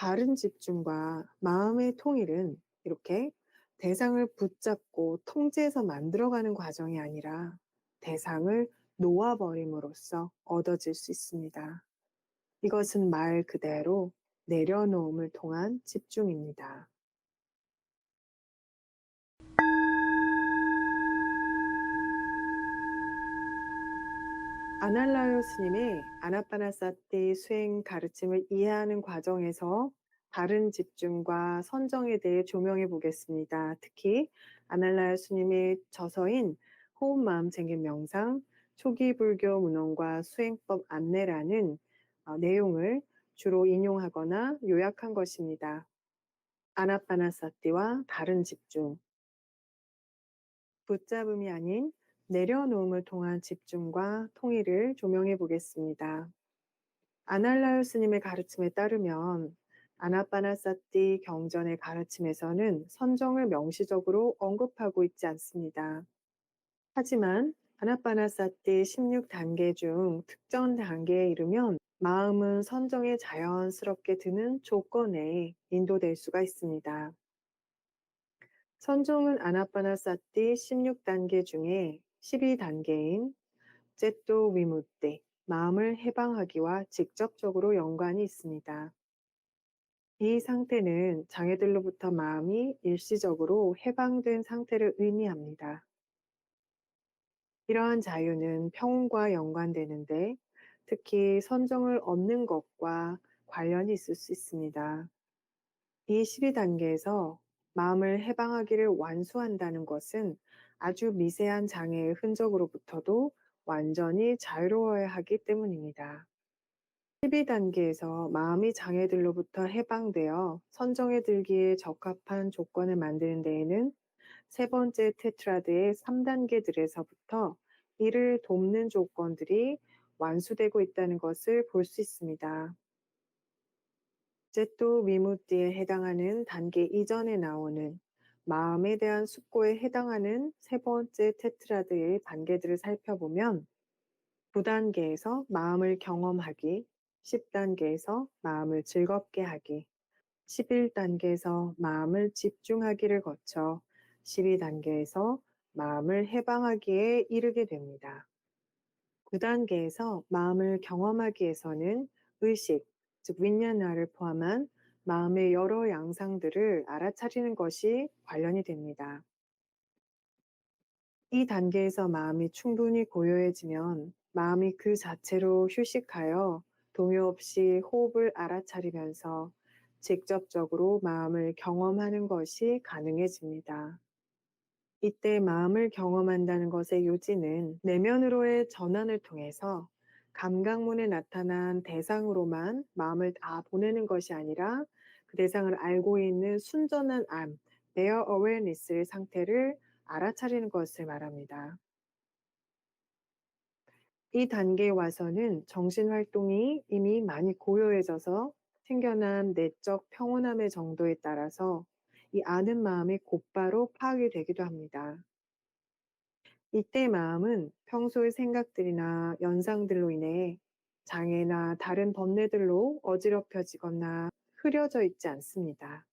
바른 집중과 마음의 통일은 이렇게 대상을 붙잡고 통제해서 만들어가는 과정이 아니라 대상을 놓아버림으로써 얻어질 수 있습니다. 이것은 말 그대로 내려놓음을 통한 집중입니다. 아날라요 스님의 아나빠나사티 수행 가르침을 이해하는 과정에서 바른 집중과 선정에 대해 조명해 보겠습니다. 특히 아날라요 스님의 저서인 호흡 마음 챙김 명상 초기 불교 문헌과 수행법 안내라는 내용을 주로 인용하거나 요약한 것입니다. 아나빠나사티와 바른 집중, 붙잡음이 아닌 내려놓음을 통한 집중과 통일을 조명해 보겠습니다. 아날라요 스님의 가르침에 따르면 아나빠나사티 경전의 가르침에서는 선정을 명시적으로 언급하고 있지 않습니다. 하지만 아나빠나사티 16단계 중 특정 단계에 이르면 마음은 선정에 자연스럽게 드는 조건에 인도될 수가 있습니다. 선종은 아나빠나사티 16단계 중에 12단계인 제또 위무떼, 마음을 해방하기와 직접적으로 연관이 있습니다. 이 상태는 장애들로부터 마음이 일시적으로 해방된 상태를 의미합니다. 이러한 자유는 평온과 연관되는데 특히 선정을 얻는 것과 관련이 있을 수 있습니다. 이 12단계에서 마음을 해방하기를 완수한다는 것은 아주 미세한 장애의 흔적으로부터도 완전히 자유로워야 하기 때문입니다. 12단계에서 마음이 장애들로부터 해방되어 선정에 들기에 적합한 조건을 만드는 데에는 세 번째 테트라드의 3단계들에서부터 이를 돕는 조건들이 완수되고 있다는 것을 볼 수 있습니다. 제또 위무띠에 해당하는 단계 이전에 나오는 마음에 대한 숙고에 해당하는 세 번째 테트라드의 단계들을 살펴보면 9단계에서 마음을 경험하기, 10단계에서 마음을 즐겁게 하기, 11단계에서 마음을 집중하기를 거쳐 12단계에서 마음을 해방하기에 이르게 됩니다. 9단계에서 마음을 경험하기 위해서는 의식, 즉 윈냐나를 포함한 마음의 여러 양상들을 알아차리는 것이 관련이 됩니다. 이 단계에서 마음이 충분히 고요해지면 마음이 그 자체로 휴식하여 동요 없이 호흡을 알아차리면서 직접적으로 마음을 경험하는 것이 가능해집니다. 이때 마음을 경험한다는 것의 요지는 내면으로의 전환을 통해서 감각문에 나타난 대상으로만 마음을 다 보내는 것이 아니라 그 대상을 알고 있는 순전한 암, bare awareness의 상태를 알아차리는 것을 말합니다. 이 단계에 와서는 정신활동이 이미 많이 고요해져서 생겨난 내적 평온함의 정도에 따라서 이 아는 마음이 곧바로 파악이 되기도 합니다. 이때 마음은 평소의 생각들이나 연상들로 인해 장애나 다른 번뇌들로 어지럽혀지거나 흐려져 있지 않습니다.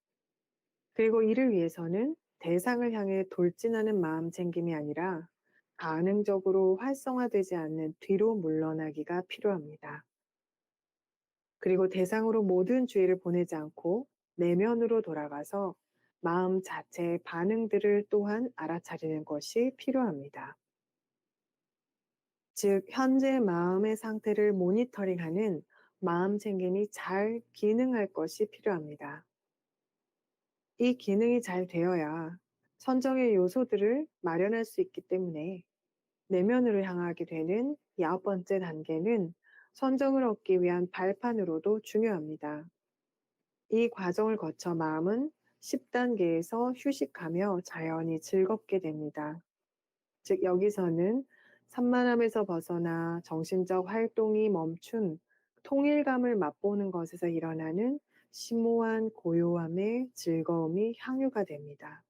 그리고 이를 위해서는 대상을 향해 돌진하는 마음 챙김이 아니라 반응적으로 활성화되지 않는 뒤로 물러나기가 필요합니다. 그리고 대상으로 모든 주의를 보내지 않고 내면으로 돌아가서 마음 자체의 반응들을 또한 알아차리는 것이 필요합니다. 즉, 현재 마음의 상태를 모니터링하는 마음 챙김이 잘 기능할 것이 필요합니다. 이 기능이 잘 되어야 선정의 요소들을 마련할 수 있기 때문에 내면으로 향하게 되는 9번째 단계는 선정을 얻기 위한 발판으로도 중요합니다. 이 과정을 거쳐 마음은 10단계에서 휴식하며 자연히 즐겁게 됩니다. 즉 여기서는 산만함에서 벗어나 정신적 활동이 멈춘 통일감을 맛보는 것에서 일어나는 심오한 고요함의 즐거움이 향유가 됩니다.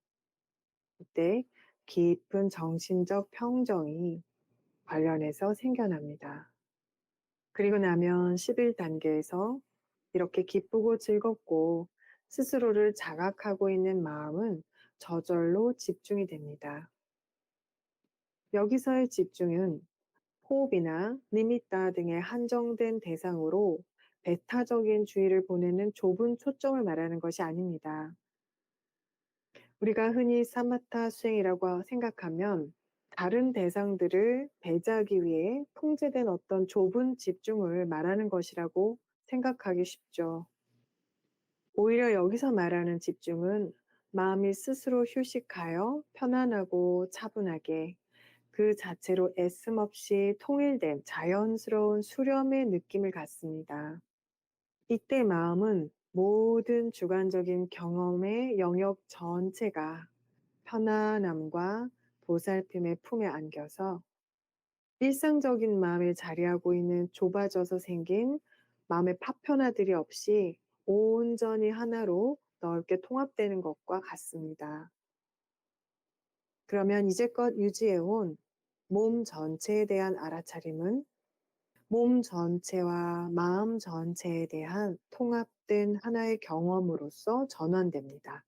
이때 깊은 정신적 평정이 관련해서 생겨납니다. 그리고 나면 11단계에서 이렇게 기쁘고 즐겁고 스스로를 자각하고 있는 마음은 저절로 집중이 됩니다. 여기서의 집중은 호흡이나 니미따 등의 한정된 대상으로 배타적인 주의를 보내는 좁은 초점을 말하는 것이 아닙니다. 우리가 흔히 사마타 수행이라고 생각하면 다른 대상들을 배제하기 위해 통제된 어떤 좁은 집중을 말하는 것이라고 생각하기 쉽죠. 오히려 여기서 말하는 집중은 마음이 스스로 휴식하여 편안하고 차분하게 그 자체로 애씀 없이 통일된 자연스러운 수렴의 느낌을 갖습니다. 이때 마음은 모든 주관적인 경험의 영역 전체가 편안함과 보살핌의 품에 안겨서 일상적인 마음에 자리하고 있는 좁아져서 생긴 마음의 파편화들이 없이 온전히 하나로 넓게 통합되는 것과 같습니다. 그러면 이제껏 유지해온 몸 전체에 대한 알아차림은 몸 전체와 마음 전체에 대한 통합된 하나의 경험으로서 전환됩니다.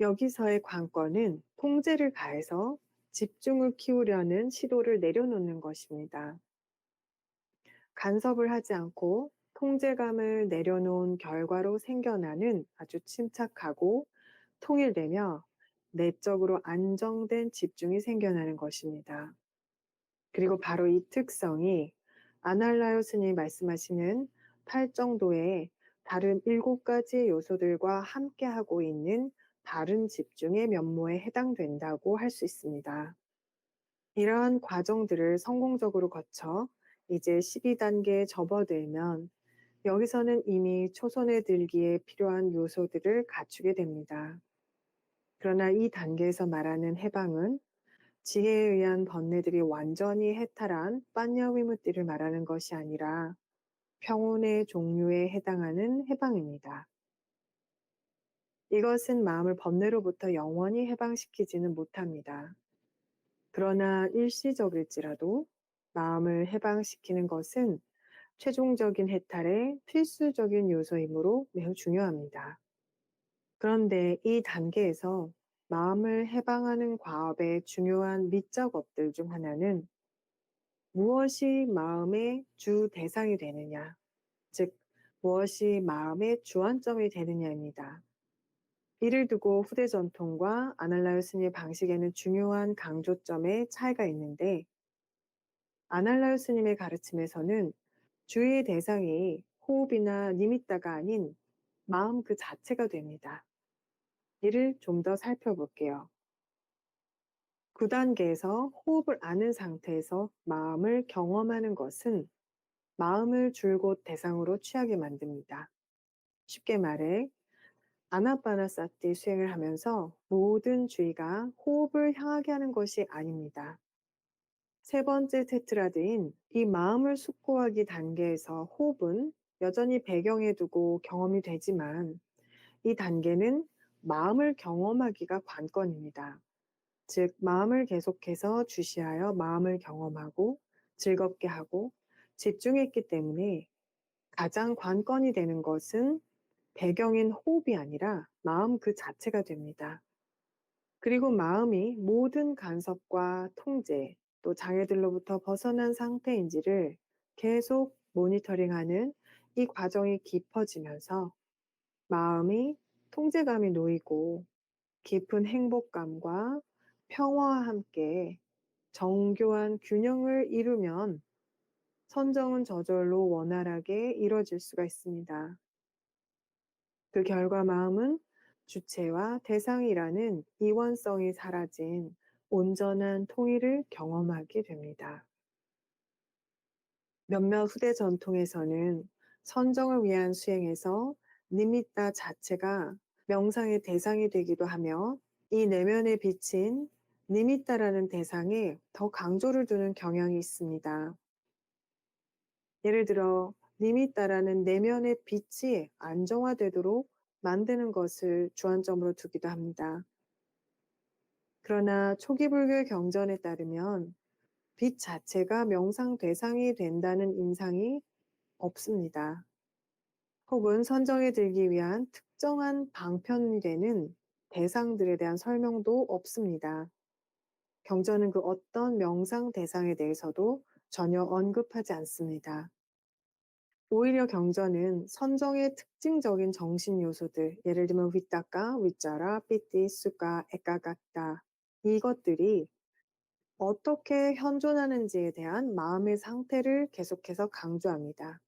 여기서의 관건은 통제를 가해서 집중을 키우려는 시도를 내려놓는 것입니다. 간섭을 하지 않고 통제감을 내려놓은 결과로 생겨나는 아주 침착하고 통일되며 내적으로 안정된 집중이 생겨나는 것입니다. 그리고 바로 이 특성이 아날라요 스님이 말씀하시는 팔정도의 다른 7가지의 요소들과 함께하고 있는 다른 집중의 면모에 해당된다고 할 수 있습니다. 이러한 과정들을 성공적으로 거쳐 이제 12단계에 접어들면 여기서는 이미 초선에 들기에 필요한 요소들을 갖추게 됩니다. 그러나 이 단계에서 말하는 해방은 지혜에 의한 번뇌들이 완전히 해탈한 빠냐위무띠를 말하는 것이 아니라 평온의 종류에 해당하는 해방입니다. 이것은 마음을 번뇌로부터 영원히 해방시키지는 못합니다. 그러나 일시적일지라도 마음을 해방시키는 것은 최종적인 해탈의 필수적인 요소이므로 매우 중요합니다. 그런데 이 단계에서 마음을 해방하는 과업의 중요한 밑작업들 중 하나는 무엇이 마음의 주 대상이 되느냐, 즉 무엇이 마음의 주안점이 되느냐입니다. 이를 두고 후대 전통과 아날라요 스님의 방식에는 중요한 강조점의 차이가 있는데 아날라요 스님의 가르침에서는 주의의 대상이 호흡이나 니미따가 아닌 마음 그 자체가 됩니다. 이를 좀 더 살펴볼게요. 9단계에서 호흡을 아는 상태에서 마음을 경험하는 것은 마음을 줄곧 대상으로 취하게 만듭니다. 쉽게 말해 아나파나사티 수행을 하면서 모든 주의가 호흡을 향하게 하는 것이 아닙니다. 세 번째 테트라드인 이 마음을 숙고하기 단계에서 호흡은 여전히 배경에 두고 경험이 되지만 이 단계는 마음을 경험하기가 관건입니다. 즉 마음을 계속해서 주시하여 마음을 경험하고 즐겁게 하고 집중했기 때문에 가장 관건이 되는 것은 배경인 호흡이 아니라 마음 그 자체가 됩니다. 그리고 마음이 모든 간섭과 통제 또 장애들로부터 벗어난 상태인지를 계속 모니터링하는 이 과정이 깊어지면서 마음이 통제감이 놓이고 깊은 행복감과 평화와 함께 정교한 균형을 이루면 선정은 저절로 원활하게 이뤄질 수가 있습니다. 그 결과 마음은 주체와 대상이라는 이원성이 사라진 온전한 통일을 경험하게 됩니다. 몇몇 후대 전통에서는 선정을 위한 수행에서 니미따 자체가 명상의 대상이 되기도 하며 이 내면에 비친 니미따라는 대상에 더 강조를 두는 경향이 있습니다. 예를 들어 니미따라는 내면의 빛이 안정화되도록 만드는 것을 주안점으로 두기도 합니다. 그러나 초기 불교의 경전에 따르면 빛 자체가 명상 대상이 된다는 인상이 없습니다. 혹은 선정에 들기 위한 특정한 방편이 되는 대상들에 대한 설명도 없습니다. 경전은 그 어떤 명상 대상에 대해서도 전혀 언급하지 않습니다. 오히려 경전은 선정의 특징적인 정신 요소들, 예를 들면 위따까, 위짜라, 삐띠, 수가, 에까각다, 이것들이 어떻게 현존하는지에 대한 마음의 상태를 계속해서 강조합니다.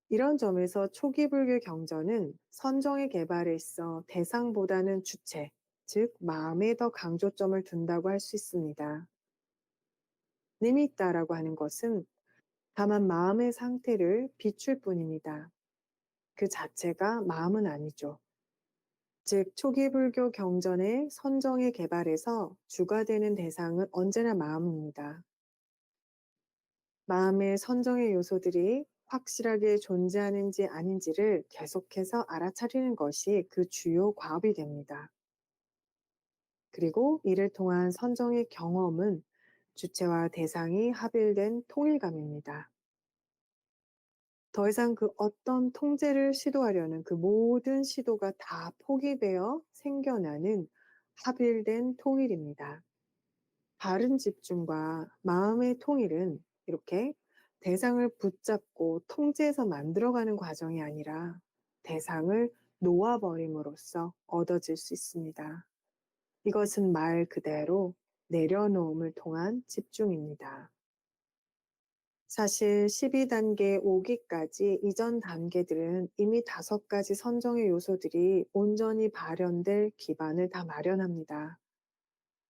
이런 점에서 초기 불교 경전은 선정의 개발에 있어 대상보다는 주체, 즉 마음에 더 강조점을 둔다고 할 수 있습니다. 니미따라고 하는 것은 다만 마음의 상태를 비출 뿐입니다. 그 자체가 마음은 아니죠. 즉 초기 불교 경전의 선정의 개발에서 주가 되는 대상은 언제나 마음입니다. 마음의 선정의 요소들이 확실하게 존재하는지 아닌지를 계속해서 알아차리는 것이 그 주요 과업이 됩니다. 그리고 이를 통한 선정의 경험은 주체와 대상이 합일된 통일감입니다. 더 이상 그 어떤 통제를 시도하려는 그 모든 시도가 다 포기되어 생겨나는 합일된 통일입니다. 바른 집중과 마음의 통일은 이렇게 대상을 붙잡고 통제해서 만들어가는 과정이 아니라 대상을 놓아버림으로써 얻어질 수 있습니다. 이것은 말 그대로 내려놓음을 통한 집중입니다. 사실 12단계 오기까지 이전 단계들은 이미 5가지 선정의 요소들이 온전히 발현될 기반을 다 마련합니다.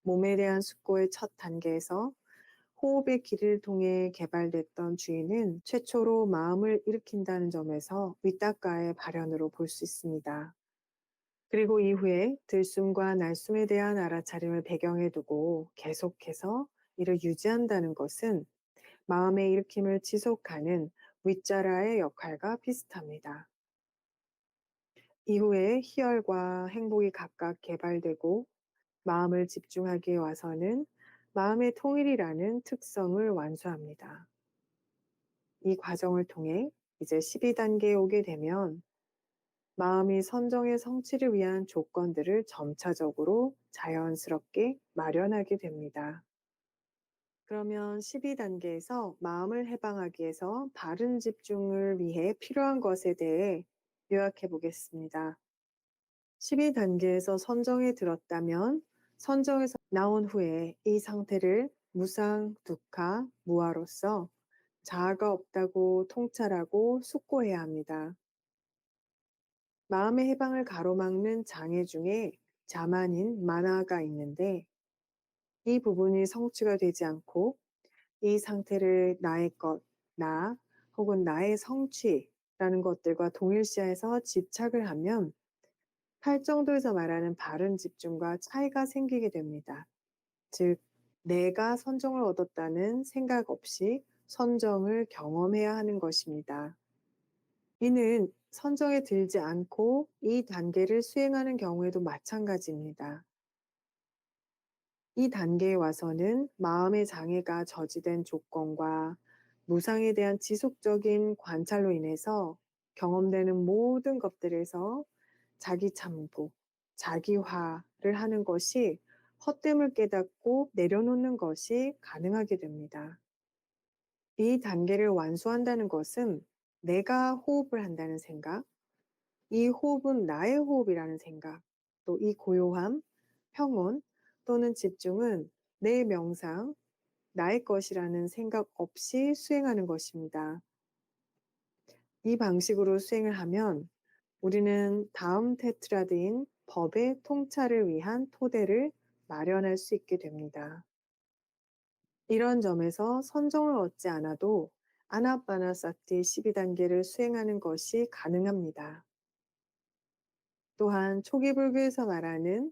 몸에 대한 숙고의 첫 단계에서 호흡의 길이를 통해 개발됐던 주의는 최초로 마음을 일으킨다는 점에서 위따카의 발현으로 볼 수 있습니다. 그리고 이후에 들숨과 날숨에 대한 알아차림을 배경에 두고 계속해서 이를 유지한다는 것은 마음의 일으킴을 지속하는 윗자라의 역할과 비슷합니다. 이후에 희열과 행복이 각각 개발되고 마음을 집중하기에 와서는 마음의 통일이라는 특성을 완수합니다. 이 과정을 통해 이제 12단계에 오게 되면 마음이 선정의 성취를 위한 조건들을 점차적으로 자연스럽게 마련하게 됩니다. 그러면 12단계에서 마음을 해방하기 위해서 바른 집중을 위해 필요한 것에 대해 요약해 보겠습니다. 12단계에서 선정에 들었다면 선정에서 나온 후에 이 상태를 무상, 두카, 무아로서 자아가 없다고 통찰하고 숙고해야 합니다. 마음의 해방을 가로막는 장애 중에 자만인 마나가 있는데 이 부분이 성취가 되지 않고 이 상태를 나의 것, 나 혹은 나의 성취라는 것들과 동일시해서 집착을 하면 팔정도에서 말하는 바른 집중과 차이가 생기게 됩니다. 즉, 내가 선정을 얻었다는 생각 없이 선정을 경험해야 하는 것입니다. 이는 선정에 들지 않고 이 단계를 수행하는 경우에도 마찬가지입니다. 이 단계에 와서는 마음의 장애가 저지된 조건과 무상에 대한 지속적인 관찰로 인해서 경험되는 모든 것들에서 자기 참고, 자기화를 하는 것이 헛됨을 깨닫고 내려놓는 것이 가능하게 됩니다. 이 단계를 완수한다는 것은 내가 호흡을 한다는 생각, 이 호흡은 나의 호흡이라는 생각, 또 이 고요함, 평온 또는 집중은 내 명상, 나의 것이라는 생각 없이 수행하는 것입니다. 이 방식으로 수행을 하면 우리는 다음 테트라드인 법의 통찰을 위한 토대를 마련할 수 있게 됩니다. 이런 점에서 선정을 얻지 않아도 아나파나사티 12단계를 수행하는 것이 가능합니다. 또한 초기 불교에서 말하는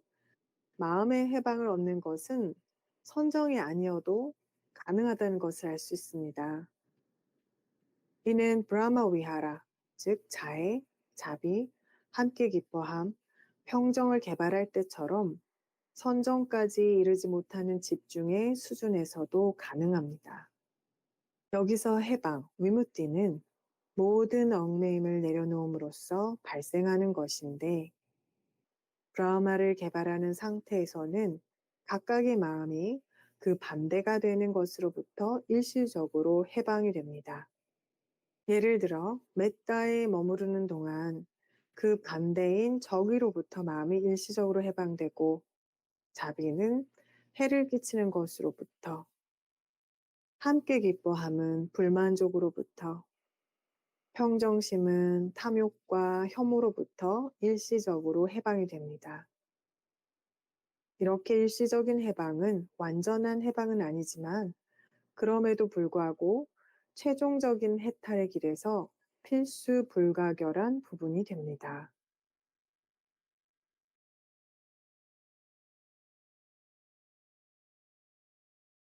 마음의 해방을 얻는 것은 선정이 아니어도 가능하다는 것을 알 수 있습니다. 이는 브라마 위하라, 즉 자애, 자비, 함께 기뻐함, 평정을 개발할 때처럼 선정까지 이르지 못하는 집중의 수준에서도 가능합니다. 여기서 해방, 위무띠는 모든 얽매임을 내려놓음으로써 발생하는 것인데, 브라흐마를 개발하는 상태에서는 각각의 마음이 그 반대가 되는 것으로부터 일시적으로 해방이 됩니다. 예를 들어 메타에 머무르는 동안 그 반대인 저기로부터 마음이 일시적으로 해방되고, 자비는 해를 끼치는 것으로부터, 함께 기뻐함은 불만족으로부터, 평정심은 탐욕과 혐오로부터 일시적으로 해방이 됩니다. 이렇게 일시적인 해방은 완전한 해방은 아니지만, 그럼에도 불구하고 최종적인 해탈의 길에서 필수 불가결한 부분이 됩니다.